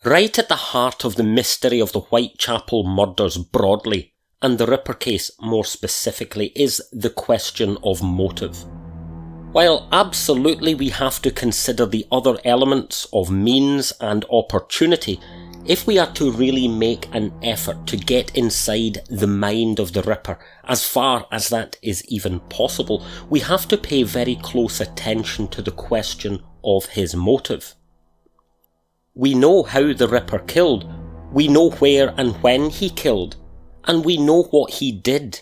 Right at the heart of the mystery of the Whitechapel murders broadly, and the Ripper case more specifically, is the question of motive. While absolutely we have to consider the other elements of means and opportunity, if we are to really make an effort to get inside the mind of the Ripper, as far as that is even possible, we have to pay very close attention to the question of his motive. We know how the Ripper killed, we know where and when he killed, and we know what he did.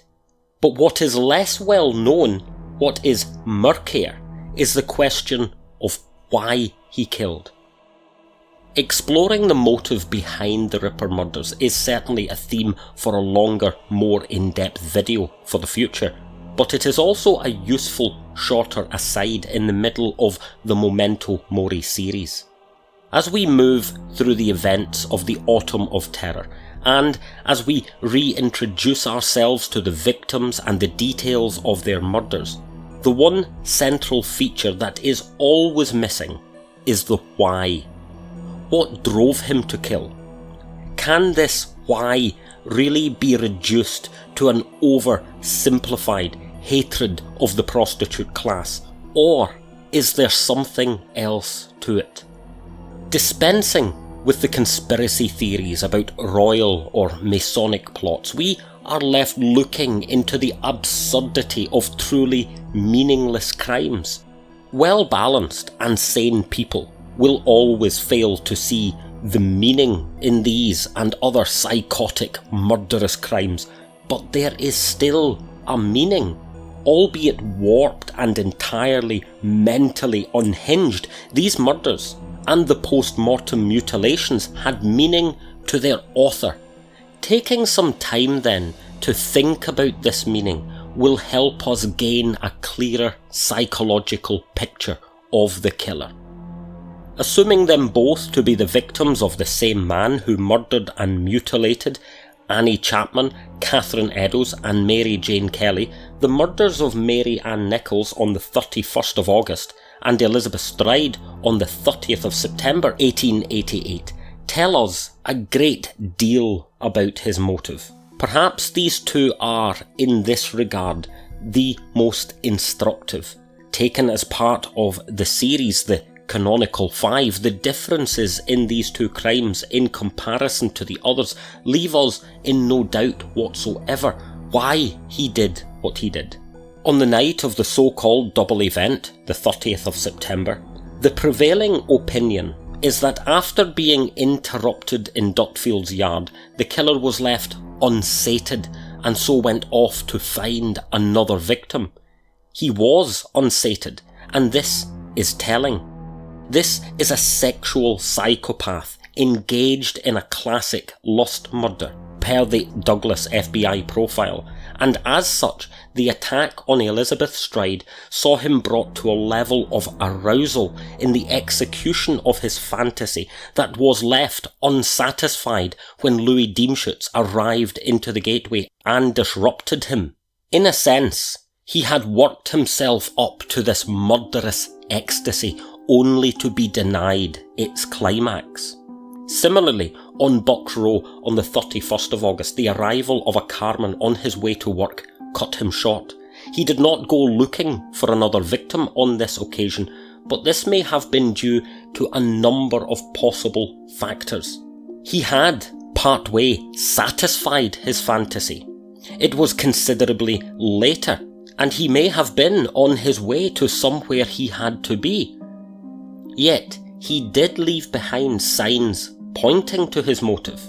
But what is less well known, what is murkier, is the question of why he killed. Exploring the motive behind the Ripper murders is certainly a theme for a longer, more in-depth video for the future, but it is also a useful, shorter aside in the middle of the Memento Mori series. As we move through the events of the Autumn of Terror, and as we reintroduce ourselves to the victims and the details of their murders, the one central feature that is always missing is the why. What drove him to kill? Can this why really be reduced to an oversimplified hatred of the prostitute class, or is there something else to it? Dispensing with the conspiracy theories about royal or Masonic plots, we are left looking into the absurdity of truly meaningless crimes. Well-balanced and sane people will always fail to see the meaning in these and other psychotic, murderous crimes, but there is still a meaning. Albeit warped and entirely mentally unhinged, these murders and the post-mortem mutilations had meaning to their author. Taking some time then to think about this meaning will help us gain a clearer psychological picture of the killer. Assuming them both to be the victims of the same man who murdered and mutilated Annie Chapman, Catherine Eddowes and Mary Jane Kelly, the murders of Mary Ann Nichols on the 31st of August and Elizabeth Stride on the 30th of September 1888 tell us a great deal about his motive. Perhaps these two are, in this regard, the most instructive. Taken as part of the series, the Canonical Five, the differences in these two crimes in comparison to the others leave us in no doubt whatsoever why he did what he did. On the night of the so-called double event, the 30th of September, the prevailing opinion is that after being interrupted in Dutfield's yard, the killer was left unsated and so went off to find another victim. He was unsated, and this is telling. This is a sexual psychopath engaged in a classic lust murder, per the Douglas FBI profile, and as such, the attack on Elizabeth Stride saw him brought to a level of arousal in the execution of his fantasy that was left unsatisfied when Louis Diemschutz arrived into the gateway and disrupted him. In a sense, he had worked himself up to this murderous ecstasy only to be denied its climax. Similarly, on Bucks Row on the 31st of August, the arrival of a carman on his way to work cut him short. He did not go looking for another victim on this occasion, but this may have been due to a number of possible factors. He had, partway, satisfied his fantasy. It was considerably later, and he may have been on his way to somewhere he had to be. Yet, he did leave behind signs pointing to his motive.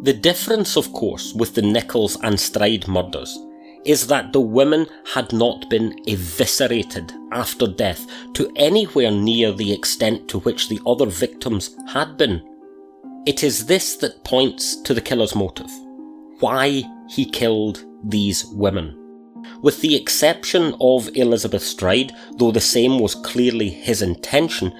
The difference, of course, with the Nichols and Stride murders is that the women had not been eviscerated after death to anywhere near the extent to which the other victims had been. It is this that points to the killer's motive. Why he killed these women. With the exception of Elizabeth Stride, though the same was clearly his intention,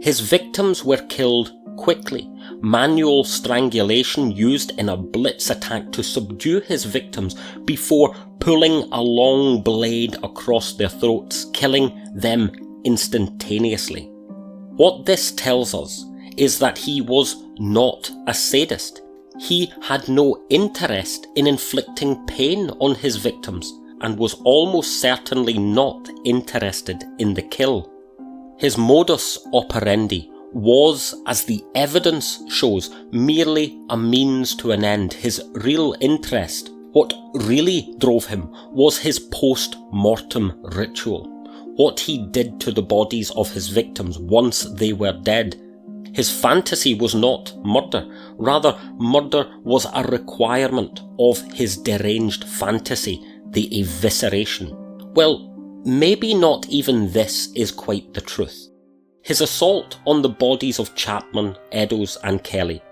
his victims were killed quickly. Manual strangulation used in a blitz attack to subdue his victims before pulling a long blade across their throats, killing them instantaneously. What this tells us is that he was not a sadist. He had no interest in inflicting pain on his victims and was almost certainly not interested in the kill. His modus operandi was, as the evidence shows, merely a means to an end. His real interest, what really drove him, was his post-mortem ritual, what he did to the bodies of his victims once they were dead. His fantasy was not murder, rather murder was a requirement of his deranged fantasy, the evisceration. Well, maybe not even this is quite the truth. His assault on the bodies of Chapman, Eddowes and Kelly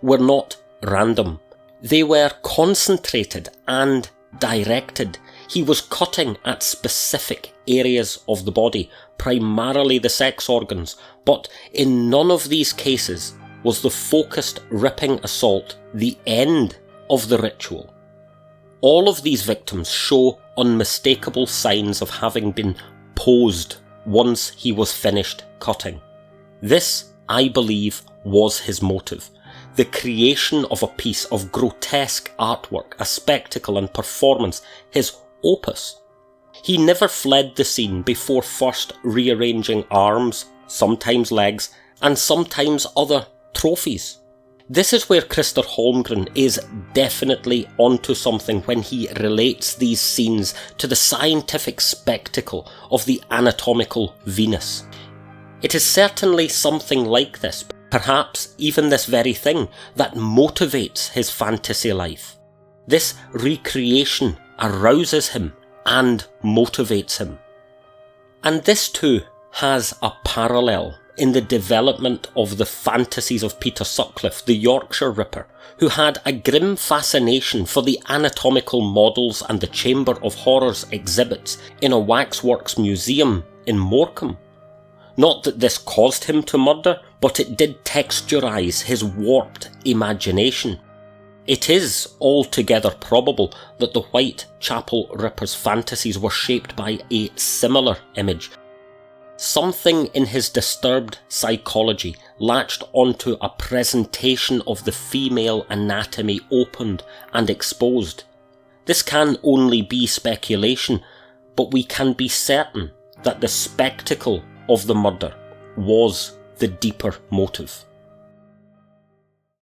were not random. They were concentrated and directed. He was cutting at specific areas of the body, primarily the sex organs, but in none of these cases was the focused ripping assault the end of the ritual. All of these victims show unmistakable signs of having been posed once he was finished cutting. This, I believe, was his motive. The creation of a piece of grotesque artwork, a spectacle and performance, his opus. He never fled the scene before first rearranging arms, sometimes legs, and sometimes other trophies. This is where Krister Holmgren is definitely onto something when he relates these scenes to the scientific spectacle of the anatomical Venus. It is certainly something like this, perhaps even this very thing, that motivates his fantasy life. This recreation arouses him and motivates him. And this too has a parallel in the development of the fantasies of Peter Sutcliffe, the Yorkshire Ripper, who had a grim fascination for the anatomical models and the Chamber of Horrors exhibits in a waxworks museum in Morecambe. Not that this caused him to murder, but it did texturise his warped imagination. It is altogether probable that the Whitechapel Ripper's fantasies were shaped by a similar image. Something in his disturbed psychology latched onto a presentation of the female anatomy opened and exposed. This can only be speculation, but we can be certain that the spectacle of the murder was the deeper motive.